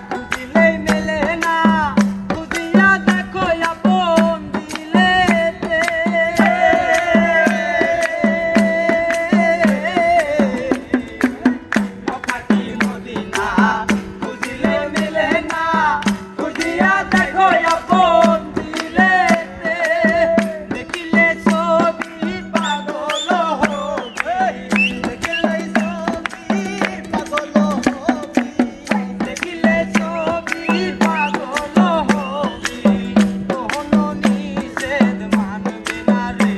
খুঁজিলেই মেলে না খুঁজিয়া দেখো আপন দিলেতে অকাটি মদিনা খুঁজিলেই মেলে না খুঁজিয়া দেখো আপন দিলেতে দেখিলে ছবি পাগল হবে দেখিলে ছবি পাগল হবে দেখিলে ছবি পাগল হবে কখনো নিষেধ মানবে না রে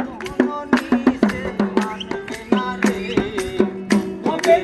কখনো নিষেধ মানবে না রে হবে